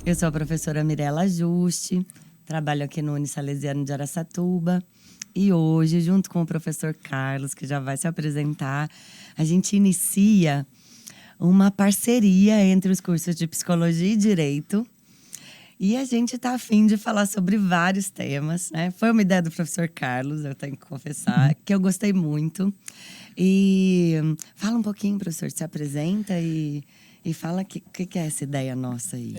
Eu sou a professora Mirela Juste, trabalho aqui no Unisalesiano de Araçatuba. E hoje, junto com o professor Carlos, que já vai se apresentar, a gente inicia uma parceria entre os cursos de Psicologia e Direito. E a gente está a fim de falar sobre vários temas, né? Foi uma ideia do professor Carlos, eu tenho que confessar, que eu gostei muito. E fala um pouquinho, professor, se apresenta e fala o que é essa ideia nossa aí.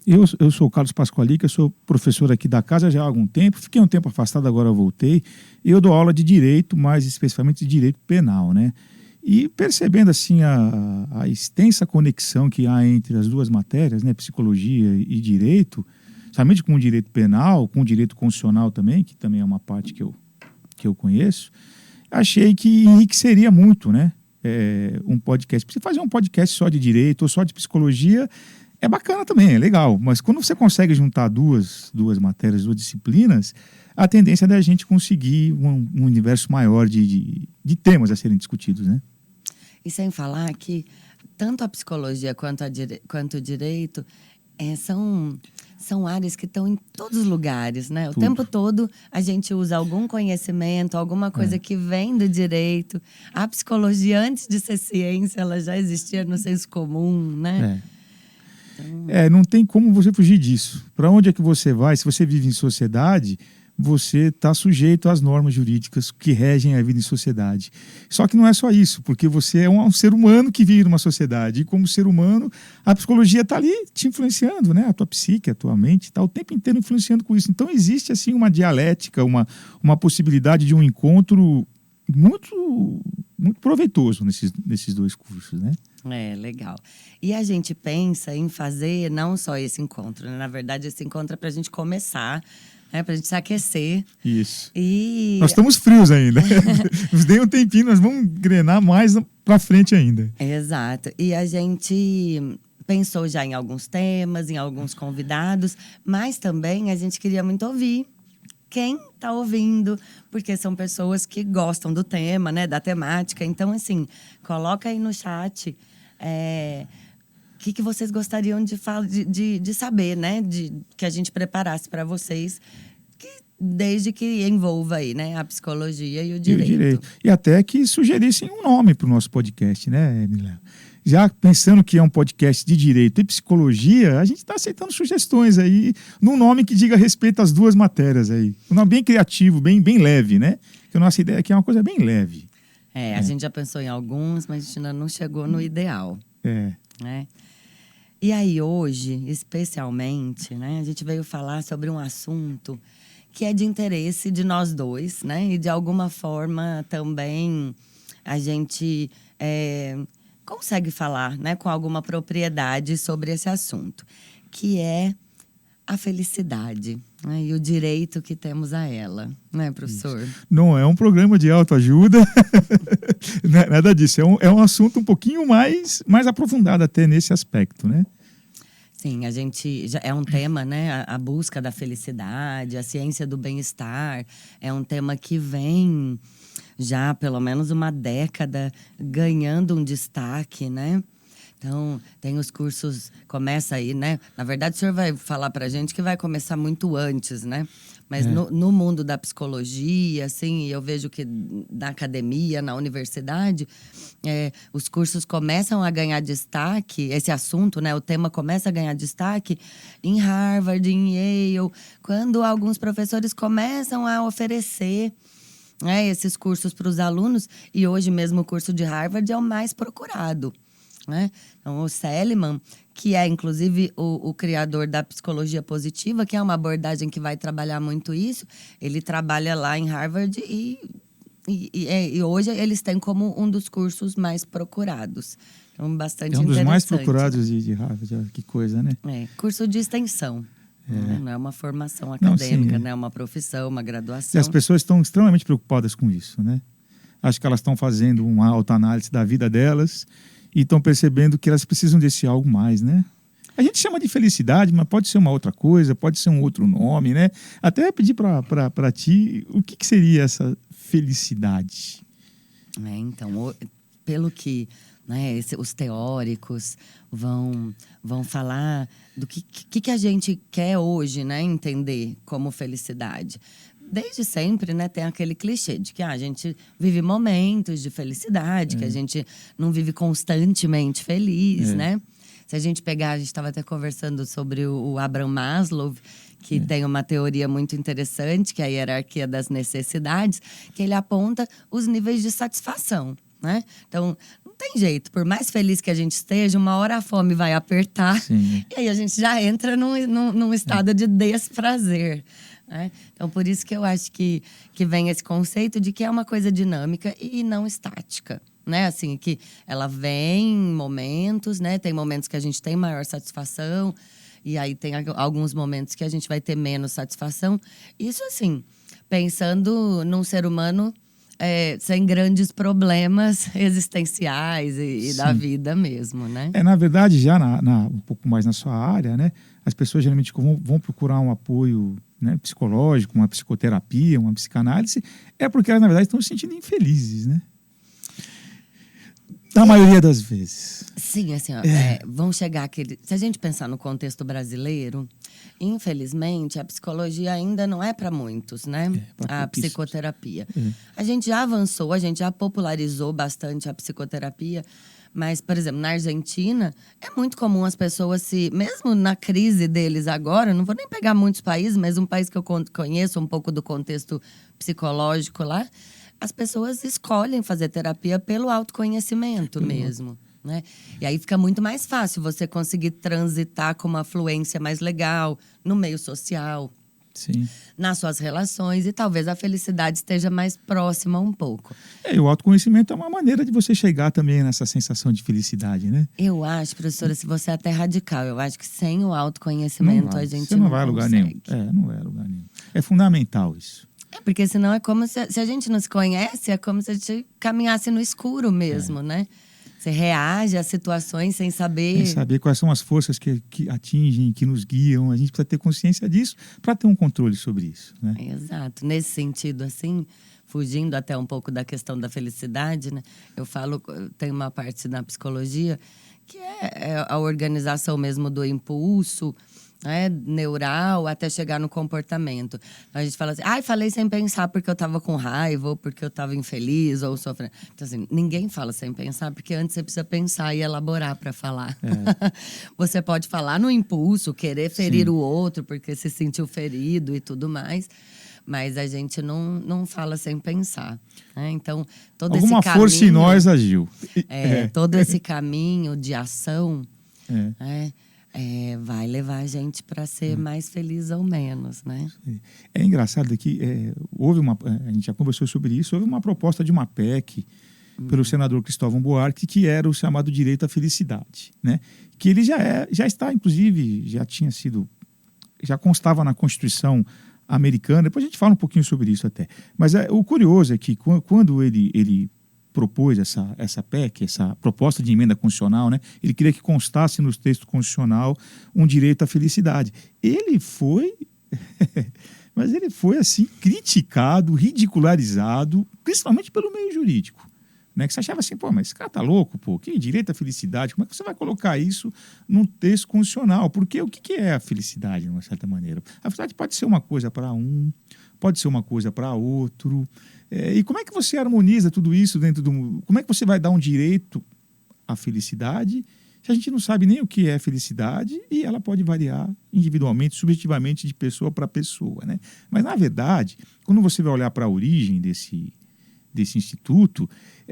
Eu sou o Carlos Pasqualica, sou professor aqui da casa já há algum tempo. Fiquei um tempo afastado, agora eu voltei. E eu dou aula de direito, mais especificamente de direito penal, né? E percebendo assim a extensa conexão que há entre as duas matérias, né, psicologia e direito, somente com o direito penal, com o direito constitucional também, que também é uma parte que eu conheço, achei que enriqueceria muito, né? Um podcast. Se fazer um podcast só de direito ou só de psicologia é bacana também, é legal. Mas quando você consegue juntar duas matérias, duas disciplinas, a tendência é da gente conseguir um universo maior de temas a serem discutidos, né? E sem falar que tanto a psicologia quanto o direito são áreas que estão em todos os lugares, né? O tempo todo a gente usa algum conhecimento, alguma coisa que vem do direito. A psicologia, antes de ser ciência, ela já existia no senso comum, né? Não tem como você fugir disso. Para onde é que você vai? Se você vive em sociedade, você está sujeito às normas jurídicas que regem a vida em sociedade. Só que não é só isso, porque você é um ser humano que vive numa sociedade. E como ser humano, a psicologia está ali te influenciando, né? A tua psique, a tua mente, está o tempo inteiro influenciando com isso. Então existe assim uma dialética, uma possibilidade de um encontro muito, muito proveitoso nesses dois cursos, né? Legal. E a gente pensa em fazer não só esse encontro, né? Na verdade, esse encontro é para a gente começar, né? Para a gente se aquecer. Isso. E nós estamos frios ainda. Nos dê um tempinho, nós vamos engrenar mais para frente ainda. Exato. E a gente pensou já em alguns temas, em alguns convidados, mas também a gente queria muito ouvir quem está ouvindo, porque são pessoas que gostam do tema, né, da temática. Então, assim, coloca aí no chat o que vocês gostariam de saber, né, que a gente preparasse para vocês, desde que envolva aí, né, a psicologia e o direito. E até que sugerissem um nome para o nosso podcast, né, Milena? Já pensando que é um podcast de direito e psicologia, a gente está aceitando sugestões aí num nome que diga respeito às duas matérias aí. Um nome bem criativo, bem leve, né? Porque a nossa ideia aqui é uma coisa bem leve. A gente já pensou em alguns, mas a gente ainda não chegou no ideal. Né? E aí hoje, especialmente, né, a gente veio falar sobre um assunto que é de interesse de nós dois, né? E de alguma forma também a gente consegue falar, né, com alguma propriedade sobre esse assunto, que é a felicidade, né, e o direito que temos a ela, né, professor? Isso. Não é um programa de autoajuda, nada disso. É um assunto um pouquinho mais aprofundado até nesse aspecto, né? Sim, a gente é um tema, né? A busca da felicidade, a ciência do bem-estar, é um tema que vem já há pelo menos uma década ganhando um destaque, né? Então, tem os cursos, começa aí, né? Na verdade, o senhor vai falar pra gente que vai começar muito antes, né? Mas no mundo da psicologia, assim, eu vejo que na academia, na universidade, os cursos começam a ganhar destaque, esse assunto, né? O tema começa a ganhar destaque em Harvard, em Yale, quando alguns professores começam a oferecer esses cursos para os alunos, e hoje mesmo o curso de Harvard é o mais procurado, né? Então, o Seligman, que é inclusive o criador da psicologia positiva, que é uma abordagem que vai trabalhar muito isso, ele trabalha lá em Harvard e hoje eles têm como um dos cursos mais procurados. Então, bastante interessante. É um dos mais procurados de Harvard, que coisa, né? Curso de extensão. Não é uma formação acadêmica, né? É uma profissão, uma graduação. E as pessoas estão extremamente preocupadas com isso, né? Acho que elas estão fazendo uma autoanálise da vida delas e estão percebendo que elas precisam desse algo mais, né? A gente chama de felicidade, mas pode ser uma outra coisa, pode ser um outro nome, né? Até pedir para ti, o que seria essa felicidade? Então, pelo que, né, os teóricos vão falar do que a gente quer hoje, né, entender como felicidade. Desde sempre, né, tem aquele clichê de que a gente vive momentos de felicidade, que a gente não vive constantemente feliz, né? Se a gente pegar, a gente estava até conversando sobre o Abraham Maslow, que tem uma teoria muito interessante, que é a hierarquia das necessidades, que ele aponta os níveis de satisfação, né? Então, não tem jeito, por mais feliz que a gente esteja, uma hora a fome vai apertar, e aí a gente já entra num estado de desprazer. Né? Então, por isso que eu acho que vem esse conceito de que é uma coisa dinâmica e não estática. Né? Assim, que ela vem em momentos, né? Tem momentos que a gente tem maior satisfação, e aí tem alguns momentos que a gente vai ter menos satisfação. Isso, assim, pensando num ser humano sem grandes problemas existenciais e da vida mesmo, né? Na verdade, já um pouco mais na sua área, né? As pessoas geralmente vão procurar um apoio, né, psicológico, uma psicoterapia, uma psicanálise, porque elas, na verdade, estão se sentindo infelizes, né? Na maioria das vezes. Sim, assim, ó, vão chegar aquele... Se a gente pensar no contexto brasileiro, infelizmente, a psicologia ainda não é para muitos, né? A psicoterapia. A gente já avançou, a gente já popularizou bastante a psicoterapia, mas, por exemplo, na Argentina, é muito comum as pessoas mesmo na crise deles agora, não vou nem pegar muitos países, mas um país que eu conheço um pouco do contexto psicológico lá, as pessoas escolhem fazer terapia pelo autoconhecimento mesmo, né? E aí fica muito mais fácil você conseguir transitar com uma fluência mais legal no meio social, nas suas relações, e talvez a felicidade esteja mais próxima um pouco. E o autoconhecimento é uma maneira de você chegar também nessa sensação de felicidade, né? Eu acho, professora, se você é até radical, eu acho que sem o autoconhecimento a gente não vai a lugar nenhum. Não vai a lugar nenhum. É fundamental isso. Porque senão é como se a gente não se conhece, é como se a gente caminhasse no escuro mesmo, né? Você reage às situações sem saber... Sem saber quais são as forças que atingem, que nos guiam. A gente precisa ter consciência disso para ter um controle sobre isso, né? Exato. Nesse sentido, assim, fugindo até um pouco da questão da felicidade, né? Eu tem uma parte na psicologia que é a organização mesmo do impulso, né, neural, até chegar no comportamento. A gente fala assim, falei sem pensar porque eu estava com raiva, ou porque eu estava infeliz, ou sofrendo. Então, assim, ninguém fala sem pensar, porque antes você precisa pensar e elaborar para falar. Você pode falar no impulso, querer ferir o outro, porque se sentiu ferido e tudo mais, mas a gente não fala sem pensar. Né? Então, todo esse caminho... Alguma força em nós agiu. Todo esse caminho de ação... vai levar a gente para ser mais feliz ou menos, né? É engraçado que a gente já conversou sobre isso, houve uma proposta de uma PEC pelo senador Cristóvão Buarque, que era o chamado direito à felicidade, né? Que ele já está, inclusive, já constava na Constituição americana. Depois a gente fala um pouquinho sobre isso até. Mas o curioso é que quando ele propôs essa PEC, essa proposta de emenda constitucional, né? Ele queria que constasse no texto constitucional um direito à felicidade. Ele foi, mas ele foi assim criticado, ridicularizado, principalmente pelo meio jurídico, né? Que você achava assim, mas esse cara tá louco, que direito à felicidade? Como é que você vai colocar isso num texto constitucional? Porque o que é a felicidade, de uma certa maneira? A felicidade pode ser uma coisa para um, pode ser uma coisa para outro. E como é que você harmoniza tudo isso dentro do... Como é que você vai dar um direito à felicidade se a gente não sabe nem o que é felicidade e ela pode variar individualmente, subjetivamente, de pessoa para pessoa, né? Mas, na verdade, quando você vai olhar para a origem desse instituto,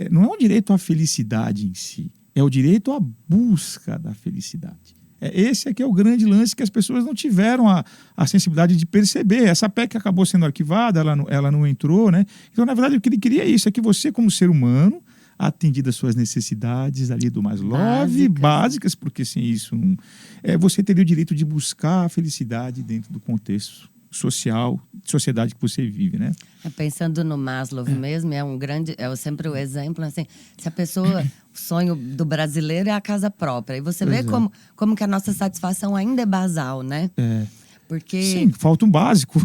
não é um direito à felicidade em si, é o direito à busca da felicidade. Esse aqui é o grande lance que as pessoas não tiveram a sensibilidade de perceber. Essa PEC acabou sendo arquivada, ela não entrou, né? Então, na verdade, o que ele queria é isso, é que você, como ser humano, atendida às suas necessidades ali do Maslow, básicas, porque sem isso, você teria o direito de buscar a felicidade dentro do contexto social, sociedade que você vive, né? Pensando no Maslow mesmo, sempre o exemplo, assim, se a pessoa, o sonho do brasileiro é a casa própria, e você vê como que a nossa satisfação ainda é basal, né? Sim, falta um básico.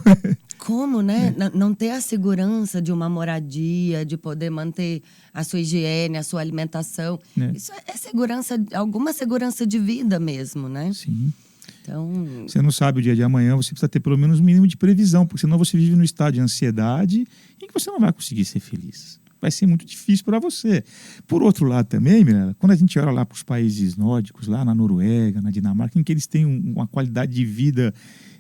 Como, né? Não ter a segurança de uma moradia, de poder manter a sua higiene, a sua alimentação. Isso é segurança, alguma segurança de vida mesmo, né? Sim. Então, você não sabe o dia de amanhã, você precisa ter pelo menos um mínimo de previsão, porque senão você vive num estado de ansiedade em que você não vai conseguir ser feliz. Vai ser muito difícil para você. Por outro lado também, Mirella, quando a gente olha lá para os países nórdicos, lá na Noruega, na Dinamarca, em que eles têm uma qualidade de vida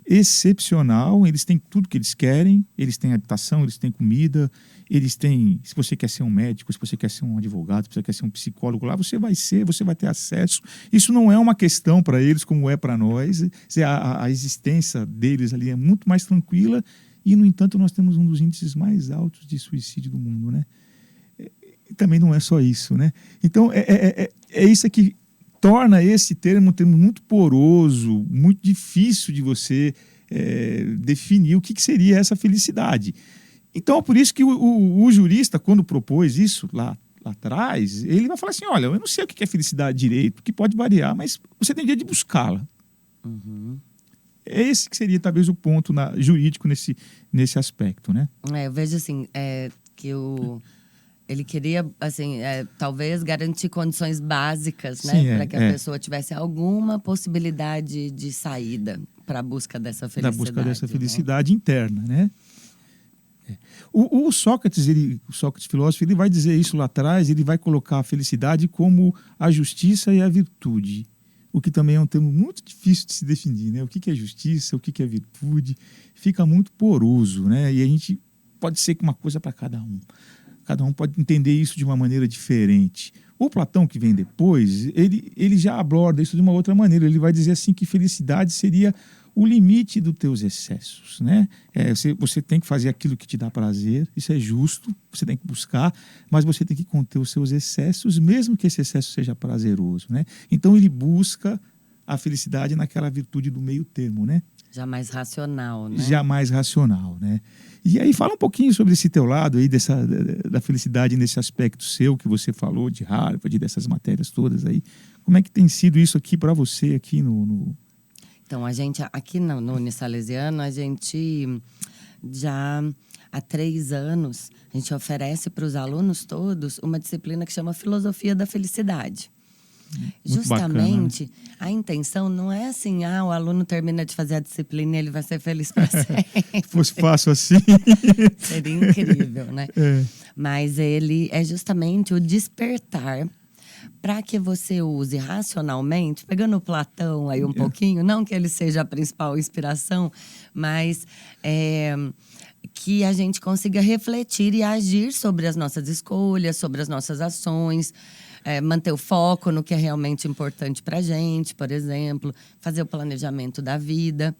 excepcional, eles têm tudo que eles querem, eles têm habitação, eles têm comida, eles têm, se você quer ser um médico, se você quer ser um advogado, se você quer ser um psicólogo lá, você vai ter acesso. Isso não é uma questão para eles como é para nós. A existência deles ali é muito mais tranquila e, no entanto, nós temos um dos índices mais altos de suicídio do mundo, né? E também não é só isso, né? Então, é isso que torna esse termo um termo muito poroso, muito difícil de você definir o que seria essa felicidade. Então, é por isso que o jurista, quando propôs isso lá atrás, ele vai falar assim, olha, eu não sei o que é felicidade direito, que pode variar, mas você tem dia de buscá-la. Uhum. Esse que seria talvez o ponto jurídico nesse aspecto, né? Eu vejo assim, que ele queria, assim, talvez garantir condições básicas, né? Para que a pessoa tivesse alguma possibilidade de saída para a busca dessa felicidade. Da busca dessa felicidade, né? Interna, né? O Sócrates, o Sócrates filósofo, ele vai dizer isso lá atrás, ele vai colocar a felicidade como a justiça e a virtude. O que também é um termo muito difícil de se definir, né? O que é justiça, o que é virtude, fica muito poroso, né? E a gente pode ser uma coisa para cada um. Cada um pode entender isso de uma maneira diferente. O Platão, que vem depois, ele já aborda isso de uma outra maneira. Ele vai dizer assim que felicidade seria o limite dos teus excessos, né? Você tem que fazer aquilo que te dá prazer, isso é justo, você tem que buscar, mas você tem que conter os seus excessos, mesmo que esse excesso seja prazeroso, né? Então ele busca a felicidade naquela virtude do meio termo, né? Já mais racional, né? Já mais racional, né? E aí fala um pouquinho sobre esse teu lado aí, da felicidade nesse aspecto seu que você falou, de Harvard, dessas matérias todas aí. Como é que tem sido isso aqui para você aqui no... Então, a gente, aqui no Unisalesiano, a gente já há 3 anos, a gente oferece para os alunos todos uma disciplina que chama Filosofia da Felicidade. Muito Justamente, bacana, né? A intenção não é assim, o aluno termina de fazer a disciplina e ele vai ser feliz para sempre. Fosse fácil assim. Seria incrível, né? Mas ele é justamente o despertar para que você use racionalmente, pegando o Platão aí um pouquinho, não que ele seja a principal inspiração, mas que a gente consiga refletir e agir sobre as nossas escolhas, sobre as nossas ações, manter o foco no que é realmente importante para a gente, por exemplo, fazer o planejamento da vida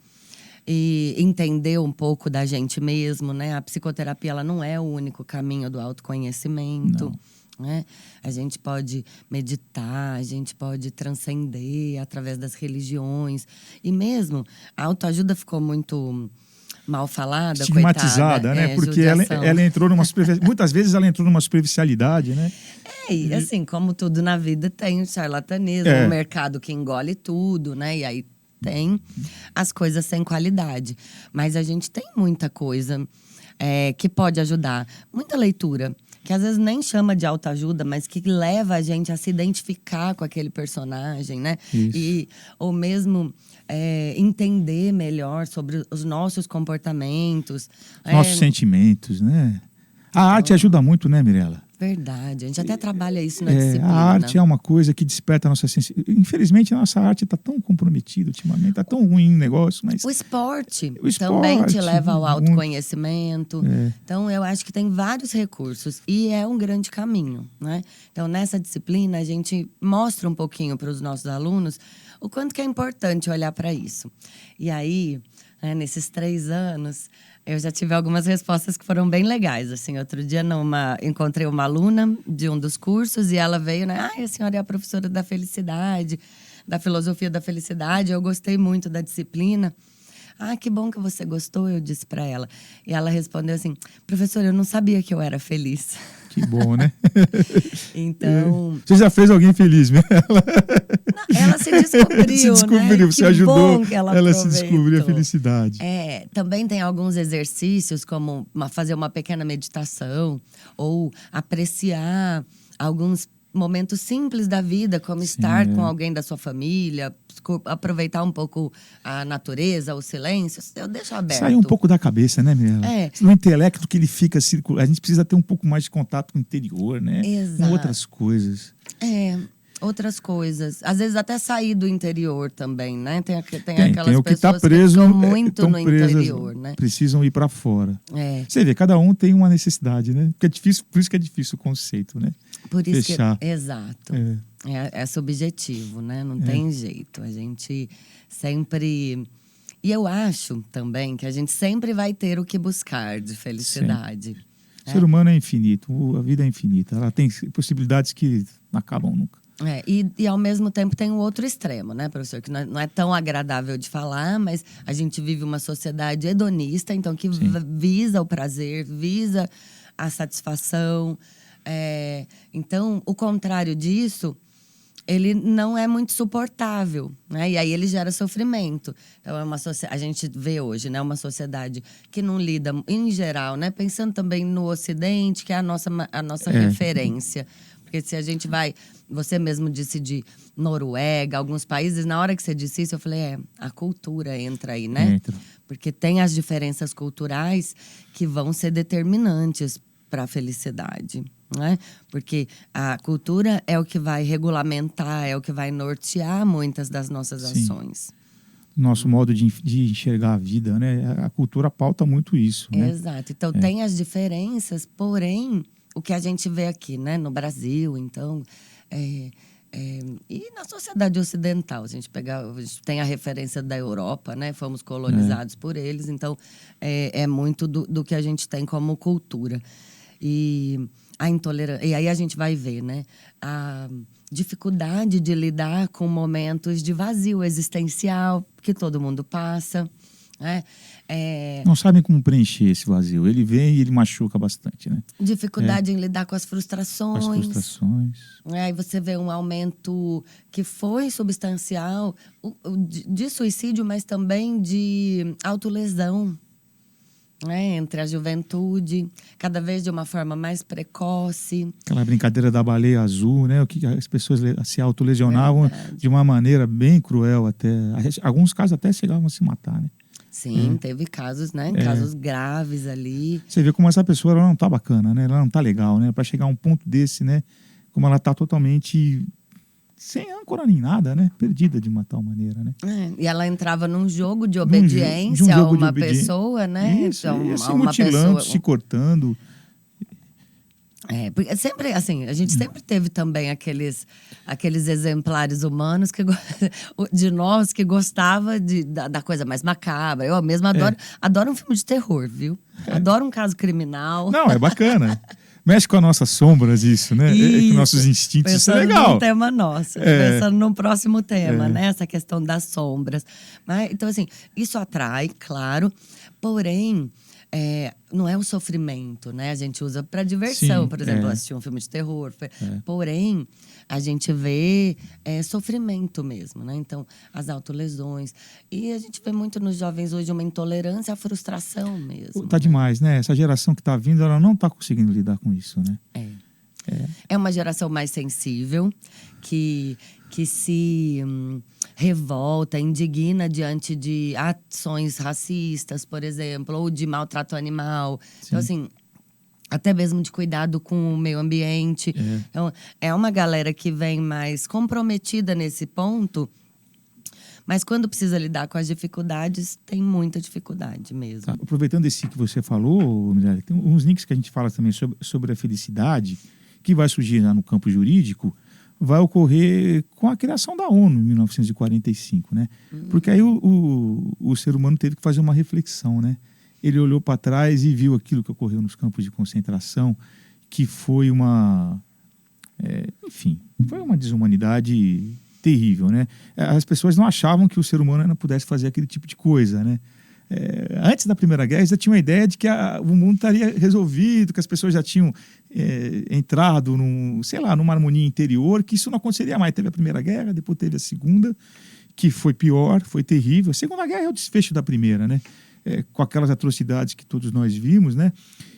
e entender um pouco da gente mesmo, né? A psicoterapia ela não é o único caminho do autoconhecimento. Né? A gente pode meditar, a gente pode transcender através das religiões. E mesmo a autoajuda ficou muito mal falada, estigmatizada, coitada, né? Porque ela entrou muitas vezes ela entrou numa superficialidade, né? E assim, como tudo na vida tem o charlatanismo, o mercado que engole tudo, né? E aí tem as coisas sem qualidade. Mas a gente tem muita coisa que pode ajudar. Muita leitura, que às vezes nem chama de autoajuda, mas que leva a gente a se identificar com aquele personagem, né? Ou mesmo entender melhor sobre os nossos comportamentos. Nossos sentimentos, né? A arte ajuda muito, né, Mirella? Verdade. A gente até trabalha isso na disciplina. A arte é uma coisa que desperta a nossa sensibilidade. Infelizmente, a nossa arte está tão comprometida ultimamente, está tão ruim o negócio. Mas o esporte também te leva ao autoconhecimento. Então, eu acho que tem vários recursos e é um grande caminho, né? Então, nessa disciplina, a gente mostra um pouquinho para os nossos alunos o quanto que é importante olhar para isso. E aí, nesses 3 anos... eu já tive algumas respostas que foram bem legais. Assim, outro dia encontrei uma aluna de um dos cursos e ela veio, né? A senhora é a professora da felicidade, da filosofia da felicidade. Eu gostei muito da disciplina. Que bom que você gostou, eu disse para ela. E ela respondeu assim, professora, eu não sabia que eu era feliz. Que bom, né? Então... Você já fez alguém feliz, né? Ela se descobriu, se descobriu, né? Você que ajudou bom que ela se aproveitou. descobrir a felicidade. Também tem alguns exercícios, como fazer uma pequena meditação, ou apreciar alguns momentos simples da vida, como estar com alguém da sua família, aproveitar um pouco a natureza, o silêncio. Eu deixo aberto. Sair um pouco da cabeça, né, Mirella? No intelecto que ele fica circulando. A gente precisa ter um pouco mais de contato com o interior, né? Exato. Com outras coisas. Outras coisas. Às vezes até sair do interior também, né? Tem o aquelas que pessoas tá preso, que ficam muito no presas, interior, né? Precisam ir para fora. Você vê, cada um tem uma necessidade, né? Porque é difícil, por isso que é difícil o conceito, né? Por isso Fechar. Exato. É subjetivo, né? Não tem jeito. A gente sempre... E eu acho também que a gente sempre vai ter o que buscar de felicidade. O ser humano é infinito, a vida é infinita. Ela tem possibilidades que não acabam nunca. E ao mesmo tempo tem um outro extremo, né, professor? Que não é tão agradável de falar, mas a gente vive uma sociedade hedonista, então que visa o prazer, visa a satisfação. Então, o contrário disso, ele não é muito suportável, né? E aí ele gera sofrimento. Então, a gente vê hoje, né, uma sociedade que não lida, em geral, né, pensando também no Ocidente, que é a nossa referência. Porque se a gente vai... Você mesmo disse de Noruega, alguns países. Na hora que você disse isso, eu falei, a cultura entra aí, né? Entra. Porque tem as diferenças culturais que vão ser determinantes para a felicidade, né? Porque a cultura é o que vai regulamentar, é o que vai nortear muitas das nossas ações. Nosso modo de enxergar a vida, né? A cultura pauta muito isso, né? Exato. Então, tem as diferenças, porém... O que a gente vê aqui, né, no Brasil, então, e na sociedade ocidental, a gente tem a referência da Europa, né, fomos colonizados por eles, então é muito do que a gente tem como cultura. E a intolerância, e aí a gente vai ver, né, a dificuldade de lidar com momentos de vazio existencial que todo mundo passa, né? Não sabem como preencher esse vazio. Ele vem e ele machuca bastante, né? Dificuldade em lidar com as frustrações. Aí você vê um aumento que foi substancial de suicídio, mas também de autolesão, né? Entre a juventude, cada vez de uma forma mais precoce. Aquela brincadeira da baleia azul, né? O que as pessoas se autolesionavam de uma maneira bem cruel até. Alguns casos até chegavam a se matar, né? Sim, teve casos, né? Casos graves ali. Você vê como essa pessoa ela não tá bacana, né? Ela não tá legal, né? Para chegar a um ponto desse, né? Como ela tá totalmente sem âncora nem nada, né? Perdida de uma tal maneira, né? E ela entrava num jogo de obediência a uma pessoa, né? Isso, então, se mutilando, se cortando. Porque sempre, assim, a gente sempre teve também aqueles exemplares humanos de nós que gostava da coisa mais macabra. Eu mesma adoro um filme de terror, viu? Adoro um caso criminal. Não, é bacana. Mexe com as nossas sombras isso, né? Com nossos instintos, isso é legal. Pensando num tema nosso, pensando num próximo tema, né? Essa questão das sombras. Então, assim, isso atrai, claro, porém... não é o sofrimento, né? A gente usa para diversão, por exemplo, assistir um filme de terror. Porém, a gente vê sofrimento mesmo, né? Então, as autolesões. E a gente vê muito nos jovens hoje uma intolerância à frustração mesmo. Tá demais, né? Essa geração que tá vindo, ela não tá conseguindo lidar com isso, né? É uma geração mais sensível, que se revolta, indigna diante de ações racistas, por exemplo, ou de maltrato animal. Então, assim, até mesmo de cuidado com o meio ambiente. Então, é uma galera que vem mais comprometida nesse ponto, mas quando precisa lidar com as dificuldades, tem muita dificuldade mesmo. Tá. Aproveitando esse que você falou, Mirella, tem uns links que a gente fala também sobre a felicidade, que vai surgir lá no campo jurídico, vai ocorrer com a criação da ONU em 1945, né? Porque aí o ser humano teve que fazer uma reflexão, né? Ele olhou para trás e viu aquilo que ocorreu nos campos de concentração, que foi foi uma desumanidade terrível, né? As pessoas não achavam que o ser humano ainda pudesse fazer aquele tipo de coisa, né? Antes da Primeira Guerra, já tinha uma ideia de que o mundo estaria resolvido, que as pessoas já tinham entrado numa harmonia interior, que isso não aconteceria mais. Teve a Primeira Guerra, depois teve a Segunda, que foi pior, foi terrível. A Segunda Guerra é o desfecho da Primeira, né? Com aquelas atrocidades que todos nós vimos, né?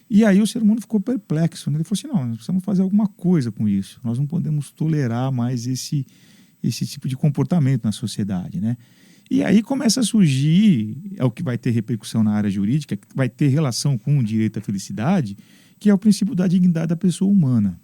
E aí o ser humano ficou perplexo, né? Ele falou assim, não, nós precisamos fazer alguma coisa com isso. Nós não podemos tolerar mais esse tipo de comportamento na sociedade, né? E aí começa a surgir, é o que vai ter repercussão na área jurídica, que vai ter relação com o direito à felicidade, que é o princípio da dignidade da pessoa humana.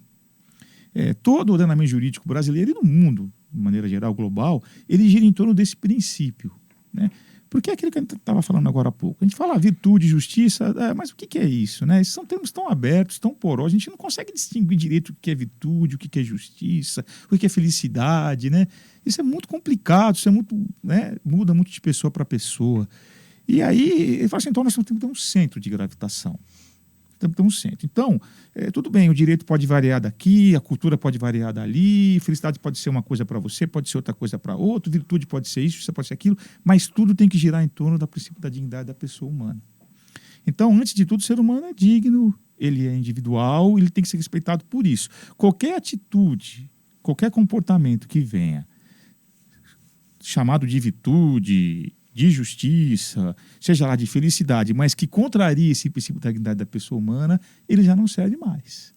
Todo o ordenamento jurídico brasileiro e no mundo, de maneira geral, global, ele gira em torno desse princípio, né? Porque é aquilo que a gente estava falando agora há pouco. A gente fala virtude, justiça, mas o que é isso, né? Esses são termos tão abertos, tão porosos. A gente não consegue distinguir direito o que é virtude, o que é justiça, o que é felicidade, né? Isso é muito complicado, isso é muito, né? Muda muito de pessoa para pessoa. E aí, ele fala assim, então nós temos que ter um centro de gravitação. Temos que ter um centro. Então, tudo bem, o direito pode variar daqui, a cultura pode variar dali, felicidade pode ser uma coisa para você, pode ser outra coisa para outro, virtude pode ser isso, pode ser aquilo, mas tudo tem que girar em torno do princípio da dignidade da pessoa humana. Então, antes de tudo, o ser humano é digno, ele é individual, ele tem que ser respeitado por isso. Qualquer atitude, qualquer comportamento que venha chamado de virtude, de justiça, seja lá de felicidade, mas que contraria esse princípio da dignidade da pessoa humana, ele já não serve mais.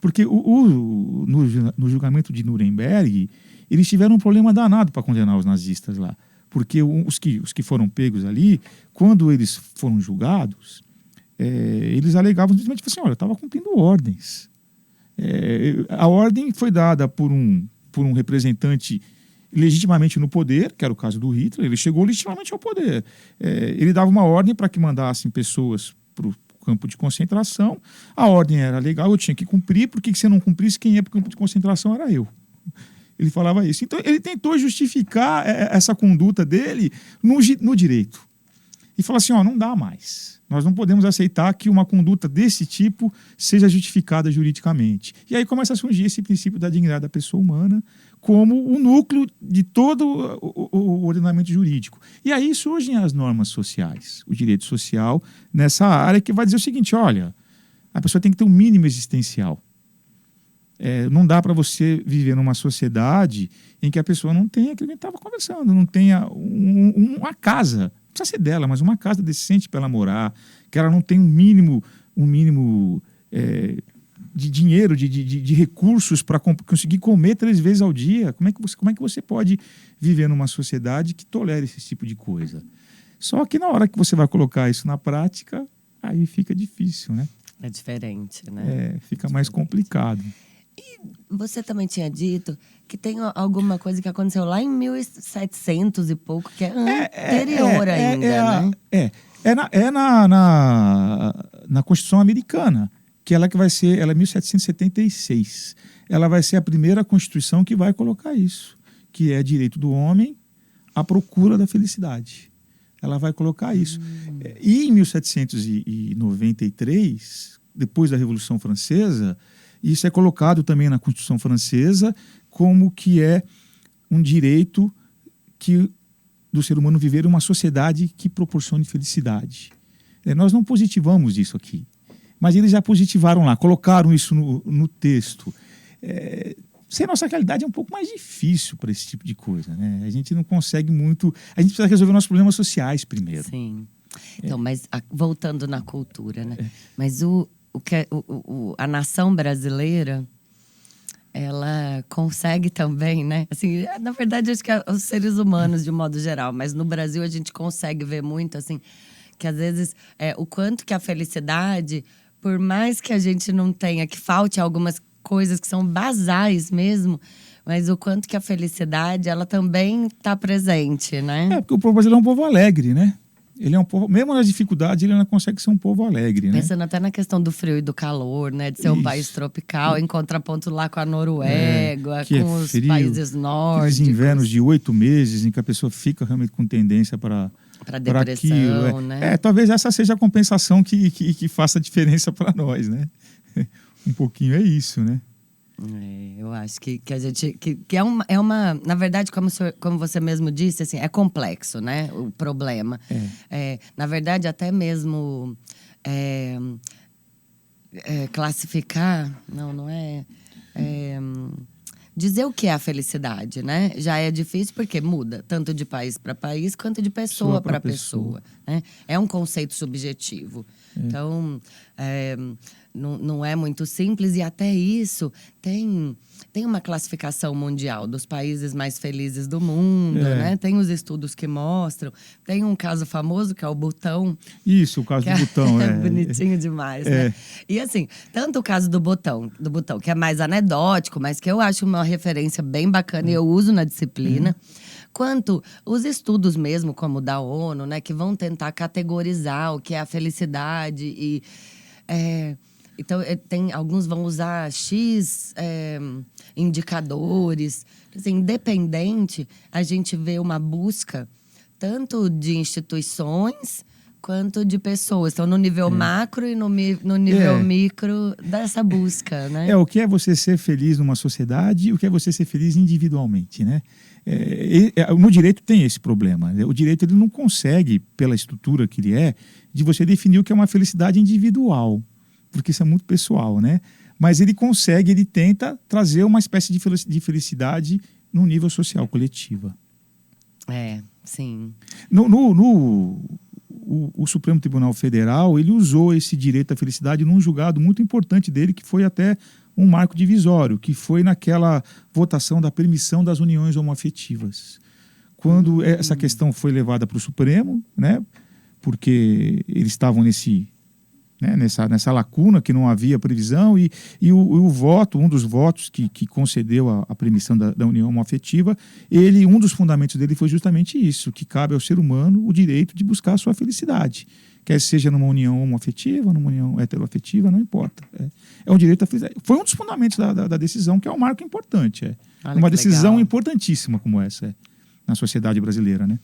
Porque no julgamento de Nuremberg, eles tiveram um problema danado para condenar os nazistas lá. Porque os que foram pegos ali, quando eles foram julgados, eles alegavam simplesmente assim, olha, eu estava cumprindo ordens. A ordem foi dada por um representante legitimamente no poder, que era o caso do Hitler, ele chegou legitimamente ao poder. Ele dava uma ordem para que mandassem pessoas para o campo de concentração, a ordem era legal, eu tinha que cumprir, porque se eu não cumprisse, quem ia para o campo de concentração era eu. Ele falava isso. Então, ele tentou justificar essa conduta dele no direito. E falou assim, não dá mais. Nós não podemos aceitar que uma conduta desse tipo seja justificada juridicamente. E aí começa a surgir esse princípio da dignidade da pessoa humana como o núcleo de todo o ordenamento jurídico. E aí surgem as normas sociais, o direito social nessa área que vai dizer o seguinte, olha, a pessoa tem que ter um mínimo existencial. Não dá para você viver numa sociedade em que a pessoa não tenha aquilo que a gente estava conversando, não tenha uma casa, não precisa ser dela, mas uma casa decente para ela morar, que ela não tenha um mínimo de dinheiro, de recursos para conseguir comer 3 vezes ao dia. Como é que você pode viver numa sociedade que tolere esse tipo de coisa? Só que na hora que você vai colocar isso na prática, aí fica difícil, né? É diferente, né? Fica mais complicado. E você também tinha dito que tem alguma coisa que aconteceu lá em 1700 e pouco, que é anterior ainda, né? Na Constituição Americana, que ela é 1776. Ela vai ser a primeira Constituição que vai colocar isso, que é direito do homem à procura da felicidade. Ela vai colocar isso. E em 1793, depois da Revolução Francesa, isso é colocado também na Constituição Francesa como que é um direito do ser humano viver uma sociedade que proporcione felicidade. Nós não positivamos isso aqui, mas eles já positivaram lá, colocaram isso no texto. Sem nossa realidade é um pouco mais difícil para esse tipo de coisa, né? A gente não consegue muito... A gente precisa resolver nossos problemas sociais primeiro. Sim. Então, mas voltando na cultura, né? Mas a nação brasileira, ela consegue também, né? Assim, na verdade, acho que os seres humanos, de modo geral, mas no Brasil a gente consegue ver muito, assim, que às vezes o quanto que a felicidade, por mais que a gente não tenha, que falte algumas coisas que são basais mesmo, mas o quanto que a felicidade, ela também está presente, né? Porque o povo brasileiro é um povo alegre, né? Ele é um povo, mesmo nas dificuldades, ele ainda consegue ser um povo alegre, né? Pensando até na questão do frio e do calor, né? De ser um país tropical, em contraponto lá com a Noruega, com os países nórdicos. Aqueles invernos de 8 meses em que a pessoa fica realmente com tendência para depressão, aquilo. né? Talvez essa seja a compensação que faça diferença para nós, né? Um pouquinho é isso, né? Eu acho que a gente. Que é uma. Na verdade, como você mesmo disse, assim, é complexo, né? O problema. Na verdade, até mesmo classificar. Não é. Dizer o que é a felicidade, né? Já é difícil porque muda, tanto de país para país quanto de pessoa para pessoa. Né? É um conceito subjetivo. Então, não é muito simples. E até isso tem uma classificação mundial dos países mais felizes do mundo, né? Tem os estudos que mostram. Tem um caso famoso que é o Butão. Isso, o caso do Butão. É bonitinho demais, né? E assim, tanto o caso do Butão, que é mais anedótico, mas que eu acho uma referência bem bacana e eu uso na disciplina, quanto os estudos mesmo, como o da ONU, né? Que vão tentar categorizar o que é a felicidade então, alguns vão usar X indicadores. Assim, independente, a gente vê uma busca tanto de instituições quanto de pessoas. Então, no nível macro e no nível micro dessa busca, né? O que é você ser feliz numa sociedade e o que é você ser feliz individualmente, né? No direito tem esse problema. O direito ele não consegue, pela estrutura que ele de você definir o que é uma felicidade individual. Porque isso é muito pessoal, né? Mas ele tenta trazer uma espécie de felicidade no nível social, coletiva. Sim. O Supremo Tribunal Federal, ele usou esse direito à felicidade num julgado muito importante dele, que foi até um marco divisório, que foi naquela votação da permissão das uniões homoafetivas. Quando essa questão foi levada para o Supremo, né? Porque eles estavam nessa lacuna que não havia previsão e o voto, um dos votos que concedeu a permissão da união homoafetiva, um dos fundamentos dele foi justamente isso, que cabe ao ser humano o direito de buscar a sua felicidade, quer seja numa união homoafetiva, numa união heteroafetiva, não importa. É um direito à felicidade. Foi um dos fundamentos da decisão, que é um marco importante. Uma decisão importantíssima como essa na sociedade brasileira, né?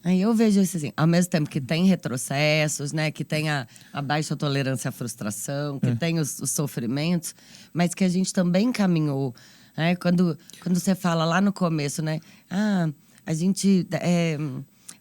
Aí eu vejo isso assim, ao mesmo tempo que tem retrocessos, né? Que tem a baixa tolerância à frustração, que tem os sofrimentos, mas que a gente também caminhou. Né? Quando você fala lá no começo, né? A gente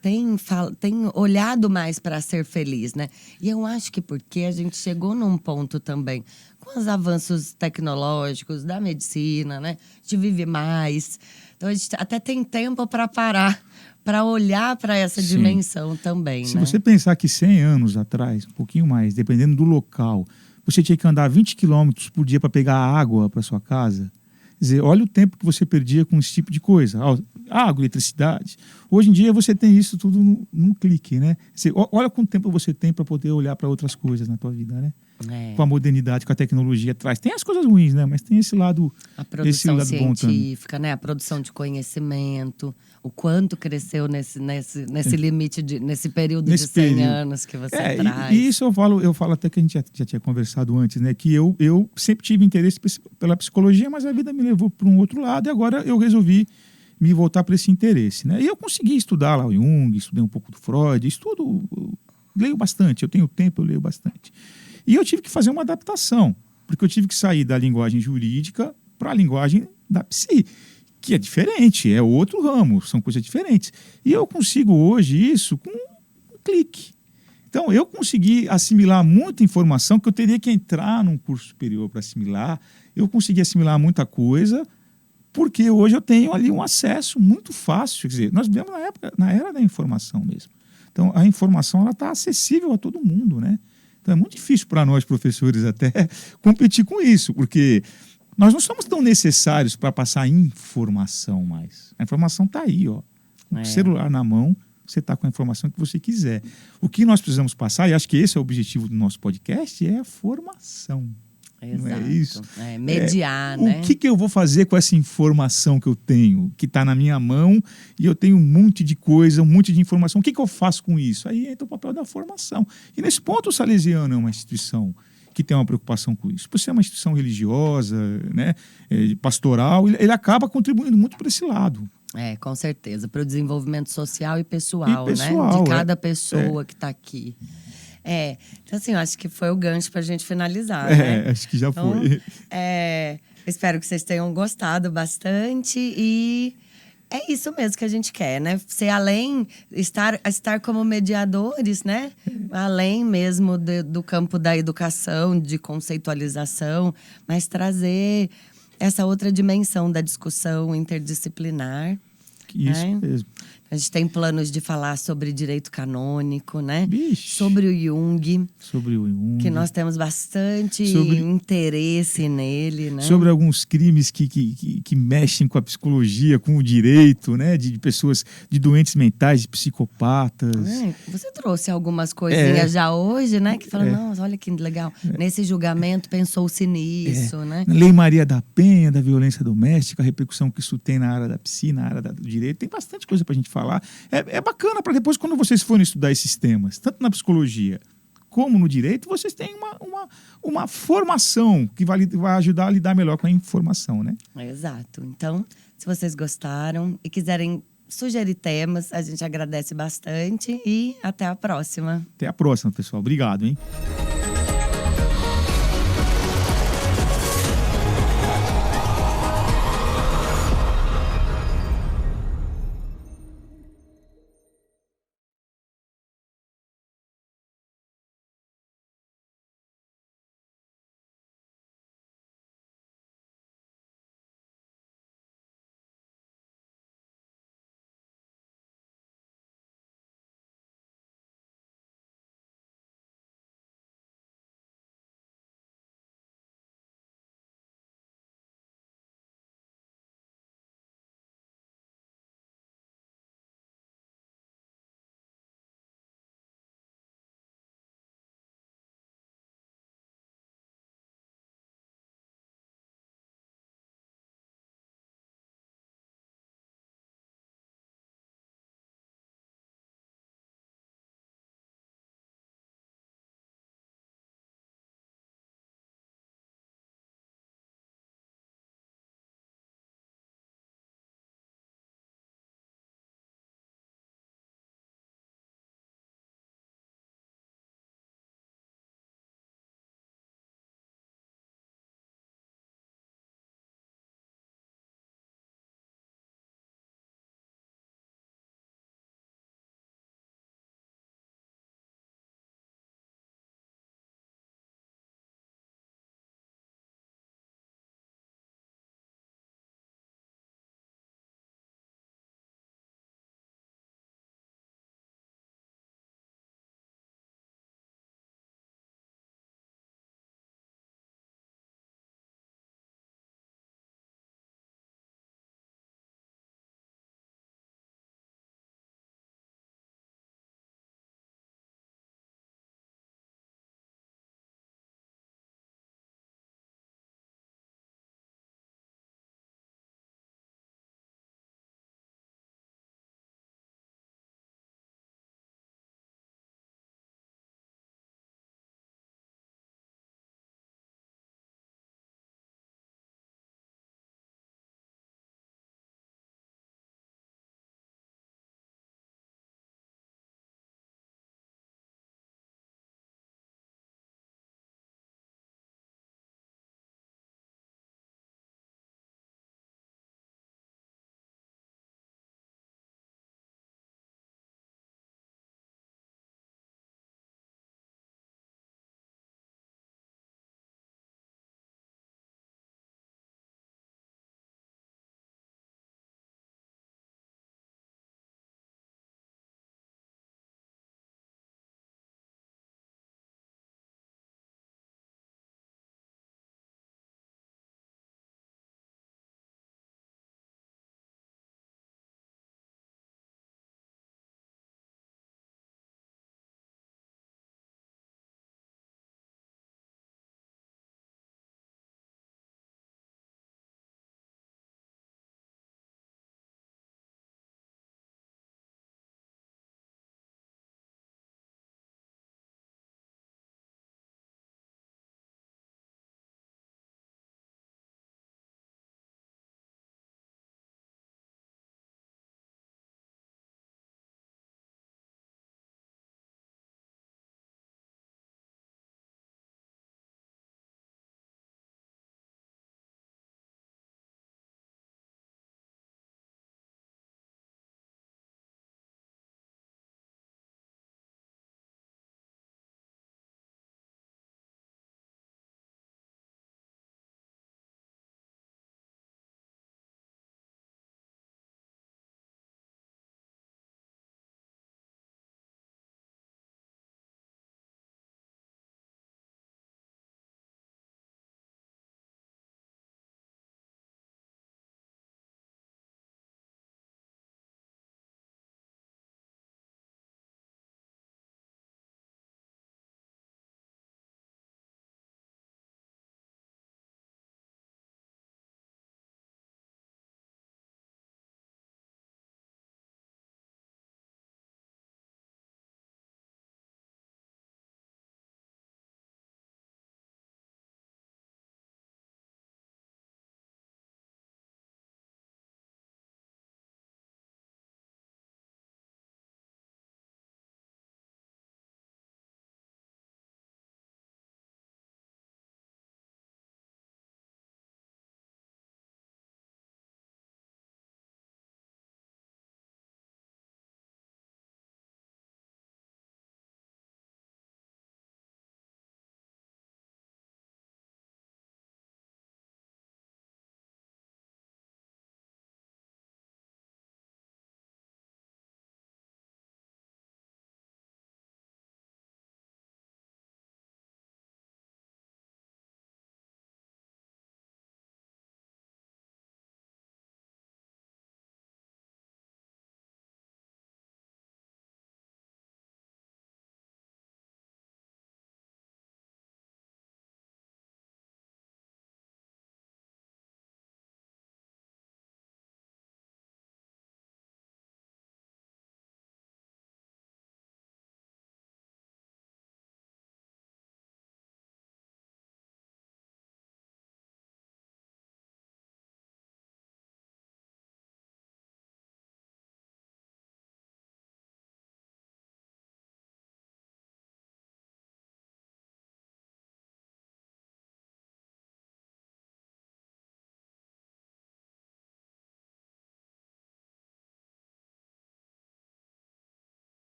tem olhado mais para ser feliz, né? E eu acho que porque a gente chegou num ponto também, com os avanços tecnológicos, da medicina, né? A gente vive mais. Então a gente até tem tempo para parar, para olhar para essa dimensão também, Se você pensar que 100 anos atrás, um pouquinho mais, dependendo do local, você tinha que andar 20 quilômetros por dia para pegar água para sua casa. Quer dizer, olha o tempo que você perdia com esse tipo de coisa. Água, eletricidade. Hoje em dia você tem isso tudo num clique, né? Quer dizer, olha quanto tempo você tem para poder olhar para outras coisas na tua vida, né? Com a modernidade, com a tecnologia atrás. Tem as coisas ruins, né? Mas tem esse lado, a produção esse lado científica, né? A produção de conhecimento, o quanto cresceu nesse limite, nesse período de 100 anos que você traz. E isso eu falo até que a gente já tinha conversado antes, né? Que eu sempre tive interesse pela psicologia, mas a vida me levou para um outro lado e agora eu resolvi me voltar para esse interesse, né? E eu consegui estudar lá o Jung, estudei um pouco do Freud, leio bastante, eu tenho tempo, eu leio bastante. E eu tive que fazer uma adaptação, porque eu tive que sair da linguagem jurídica para a linguagem da psi, que é diferente, é outro ramo, são coisas diferentes. E eu consigo hoje isso com um clique. Então, eu consegui assimilar muita informação que eu teria que entrar num curso superior para assimilar. Eu consegui assimilar muita coisa, porque hoje eu tenho ali um acesso muito fácil. Quer dizer, nós vivemos na era da informação mesmo. Então, a informação está acessível a todo mundo, né? Então é muito difícil para nós, professores, até competir com isso, porque nós não somos tão necessários para passar informação mais. A informação está aí, ó. Com o celular na mão, você está com a informação que você quiser. O que nós precisamos passar, e acho que esse é o objetivo do nosso podcast, é a formação. Exato. Não é isso? Mediar, né? O que eu vou fazer com essa informação que eu tenho, que está na minha mão, e eu tenho um monte de coisa, um monte de informação. O que eu faço com isso? Aí entra o papel da formação. E nesse ponto o Salesiano é uma instituição que tem uma preocupação com isso. Por ser uma instituição religiosa, né, pastoral, ele acaba contribuindo muito para esse lado. Com certeza. Para o desenvolvimento social e pessoal, né? De cada pessoa que está aqui. Então assim, eu acho que foi o gancho pra gente finalizar, né? Acho que já Então, foi. espero que vocês tenham gostado bastante e é isso mesmo que a gente quer, né? Ser além, estar como mediadores, né? Além mesmo do campo da educação, de conceitualização, mas trazer essa outra dimensão da discussão interdisciplinar. Isso né? mesmo. A gente tem planos de falar sobre direito canônico, né? Vixe. Sobre o Jung. Sobre o Jung. Que nós temos bastante interesse nele, né? Sobre alguns crimes que mexem com a psicologia, com o direito, né? De pessoas, de doentes mentais, de psicopatas. Você trouxe algumas coisinhas já hoje, né? Que falam, nossa, olha que legal. Nesse julgamento pensou-se nisso, né? Lei Maria da Penha, da violência doméstica, a repercussão que isso tem na área da psi, na área do direito. Tem bastante coisa pra gente falar. É bacana para depois, quando vocês forem estudar esses temas, tanto na psicologia como no direito, vocês têm uma formação que vai ajudar a lidar melhor com a informação, né? Exato. Então, se vocês gostaram e quiserem sugerir temas, a gente agradece bastante e até a próxima. Até a próxima, pessoal. Obrigado, hein?